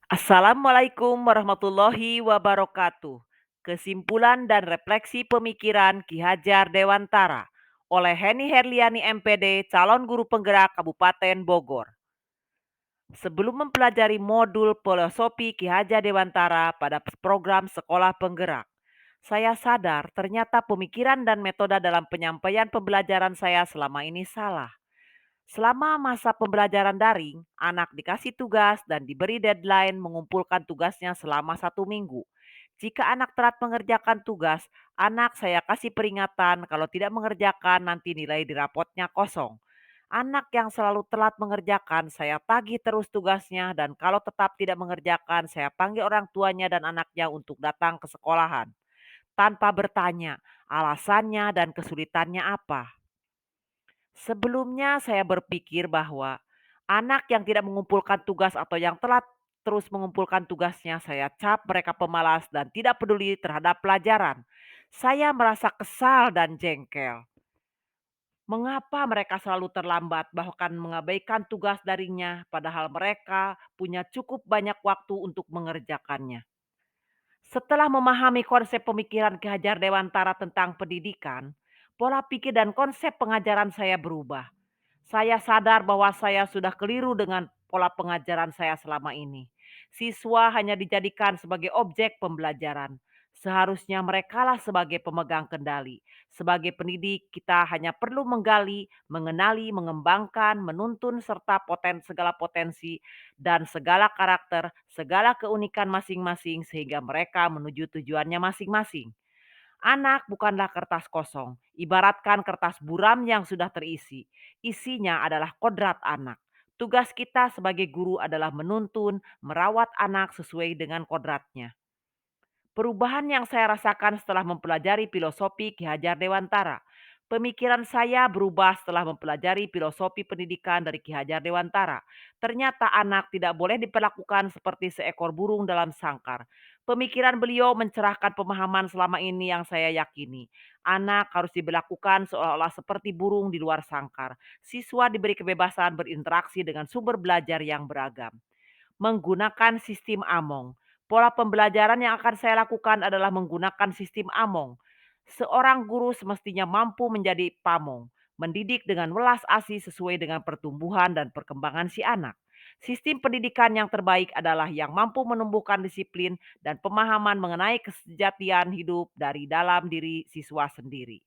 Assalamualaikum warahmatullahi wabarakatuh. Kesimpulan dan refleksi pemikiran Ki Hajar Dewantara oleh Heni Herliani MPD, calon guru penggerak Kabupaten Bogor. Sebelum mempelajari modul filosofi Ki Hajar Dewantara pada program Sekolah Penggerak, saya sadar ternyata pemikiran dan metode dalam penyampaian pembelajaran saya selama ini salah. Selama masa pembelajaran daring, anak dikasih tugas dan diberi deadline mengumpulkan tugasnya selama 1 minggu. Jika anak telat mengerjakan tugas, anak saya kasih peringatan kalau tidak mengerjakan nanti nilai di rapotnya kosong. Anak yang selalu telat mengerjakan, saya tagih terus tugasnya dan kalau tetap tidak mengerjakan, saya panggil orang tuanya dan anaknya untuk datang ke sekolahan. Tanpa bertanya alasannya dan kesulitannya apa. Sebelumnya saya berpikir bahwa anak yang tidak mengumpulkan tugas atau yang telat terus mengumpulkan tugasnya, saya cap mereka pemalas dan tidak peduli terhadap pelajaran. Saya merasa kesal dan jengkel. Mengapa mereka selalu terlambat bahkan mengabaikan tugas darinya padahal mereka punya cukup banyak waktu untuk mengerjakannya. Setelah memahami konsep pemikiran Ki Hajar Dewantara tentang pendidikan, pola pikir dan konsep pengajaran saya berubah. Saya sadar bahwa saya sudah keliru dengan pola pengajaran saya selama ini. Siswa hanya dijadikan sebagai objek pembelajaran. Seharusnya merekalah sebagai pemegang kendali. Sebagai pendidik, kita hanya perlu menggali, mengenali, mengembangkan, menuntun serta segala potensi dan segala karakter, segala keunikan masing-masing sehingga mereka menuju tujuannya masing-masing. Anak bukanlah kertas kosong, ibaratkan kertas buram yang sudah terisi. Isinya adalah kodrat anak. Tugas kita sebagai guru adalah menuntun, merawat anak sesuai dengan kodratnya. Perubahan yang saya rasakan setelah mempelajari filosofi Ki Hajar Dewantara. Pemikiran saya berubah setelah mempelajari filosofi pendidikan dari Ki Hajar Dewantara. Ternyata anak tidak boleh diperlakukan seperti seekor burung dalam sangkar. Pemikiran beliau mencerahkan pemahaman selama ini yang saya yakini. Anak harus diberlakukan seolah-olah seperti burung di luar sangkar. Siswa diberi kebebasan berinteraksi dengan sumber belajar yang beragam. Menggunakan sistem Among. Pola pembelajaran yang akan saya lakukan adalah menggunakan sistem Among. Seorang guru semestinya mampu menjadi pamong, mendidik dengan welas asih sesuai dengan pertumbuhan dan perkembangan si anak. Sistem pendidikan yang terbaik adalah yang mampu menumbuhkan disiplin dan pemahaman mengenai kesejatian hidup dari dalam diri siswa sendiri.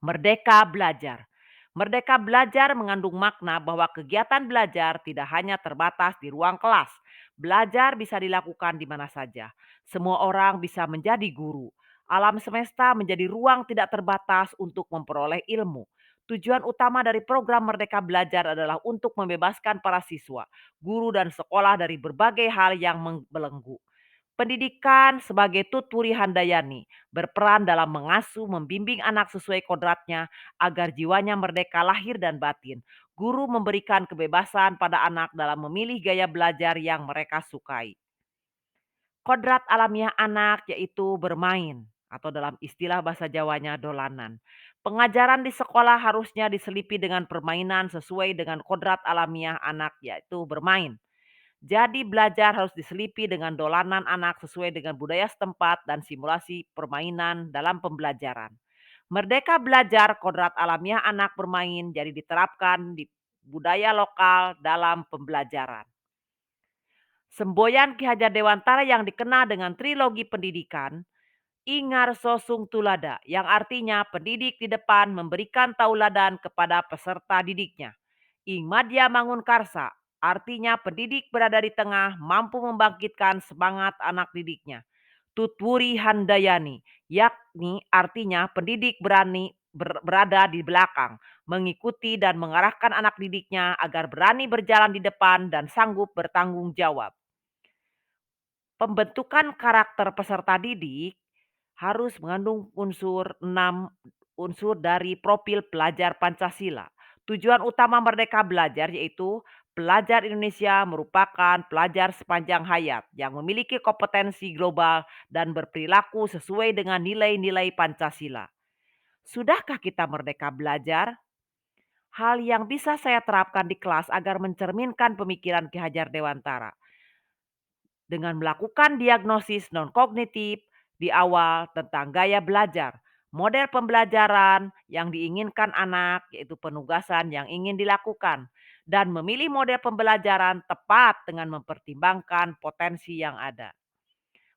Merdeka belajar. Merdeka belajar mengandung makna bahwa kegiatan belajar tidak hanya terbatas di ruang kelas. Belajar bisa dilakukan di mana saja. Semua orang bisa menjadi guru. Alam semesta menjadi ruang tidak terbatas untuk memperoleh ilmu. Tujuan utama dari program Merdeka Belajar adalah untuk membebaskan para siswa, guru, dan sekolah dari berbagai hal yang membelenggu. Pendidikan sebagai tuturi handayani berperan dalam mengasuh, membimbing anak sesuai kodratnya agar jiwanya merdeka lahir dan batin. Guru memberikan kebebasan pada anak dalam memilih gaya belajar yang mereka sukai. Kodrat alamiah anak yaitu bermain atau dalam istilah bahasa Jawanya dolanan. Pengajaran di sekolah harusnya diselipi dengan permainan sesuai dengan kodrat alamiah anak yaitu bermain. Jadi belajar harus diselipi dengan dolanan anak sesuai dengan budaya setempat dan simulasi permainan dalam pembelajaran. Merdeka belajar kodrat alamiah anak bermain jadi diterapkan di budaya lokal dalam pembelajaran. Semboyan Ki Hajar Dewantara yang dikenal dengan trilogi pendidikan, Ingar Sosung Tulada, yang artinya pendidik di depan memberikan tauladan kepada peserta didiknya. Ing Madya Mangun Karsa, artinya pendidik berada di tengah mampu membangkitkan semangat anak didiknya. Tutwuri Handayani, yakni artinya pendidik berada di belakang, mengikuti dan mengarahkan anak didiknya agar berani berjalan di depan dan sanggup bertanggung jawab. Pembentukan karakter peserta didik harus mengandung unsur 6 unsur dari profil pelajar Pancasila. Tujuan utama Merdeka Belajar yaitu pelajar Indonesia merupakan pelajar sepanjang hayat yang memiliki kompetensi global dan berperilaku sesuai dengan nilai-nilai Pancasila. Sudahkah kita merdeka belajar? Hal yang bisa saya terapkan di kelas agar mencerminkan pemikiran Ki Hajar Dewantara. dengan melakukan diagnosis non-kognitif di awal tentang gaya belajar, model pembelajaran yang diinginkan anak, yaitu penugasan yang ingin dilakukan, dan memilih model pembelajaran tepat dengan mempertimbangkan potensi yang ada.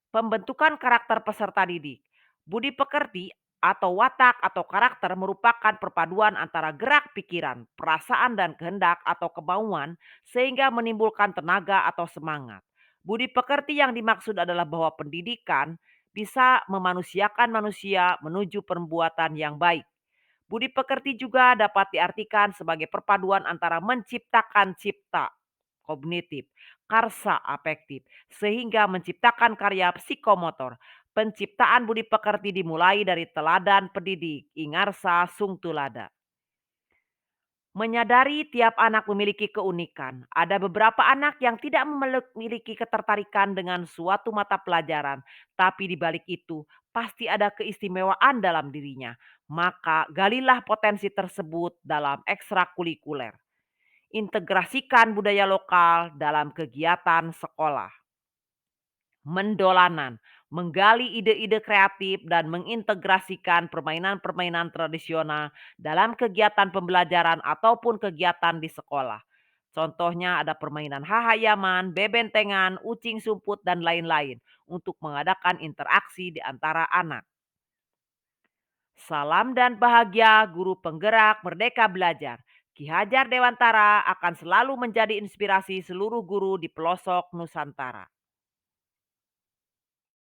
Pembentukan karakter peserta didik. Budi pekerti atau watak atau karakter merupakan perpaduan antara gerak pikiran, perasaan dan kehendak atau kemauan sehingga menimbulkan tenaga atau semangat. Budi pekerti yang dimaksud adalah bahwa pendidikan bisa memanusiakan manusia menuju perbuatan yang baik. Budi pekerti juga dapat diartikan sebagai perpaduan antara menciptakan cipta kognitif, karsa afektif, sehingga menciptakan karya psikomotor. Penciptaan budi pekerti dimulai dari teladan pendidik, ingarsa sung tulada. Menyadari tiap anak memiliki keunikan. Ada beberapa anak yang tidak memiliki ketertarikan dengan suatu mata pelajaran, tapi di balik itu pasti ada keistimewaan dalam dirinya. Maka galilah potensi tersebut dalam ekstrakurikuler. Integrasikan budaya lokal dalam kegiatan sekolah. Mendolanan, menggali ide-ide kreatif dan mengintegrasikan permainan-permainan tradisional dalam kegiatan pembelajaran ataupun kegiatan di sekolah. Contohnya ada permainan hahayaman, bebentengan, ucing sumput, dan lain-lain untuk mengadakan interaksi di antara anak. Salam dan bahagia guru penggerak Merdeka Belajar. Ki Hajar Dewantara akan selalu menjadi inspirasi seluruh guru di pelosok Nusantara.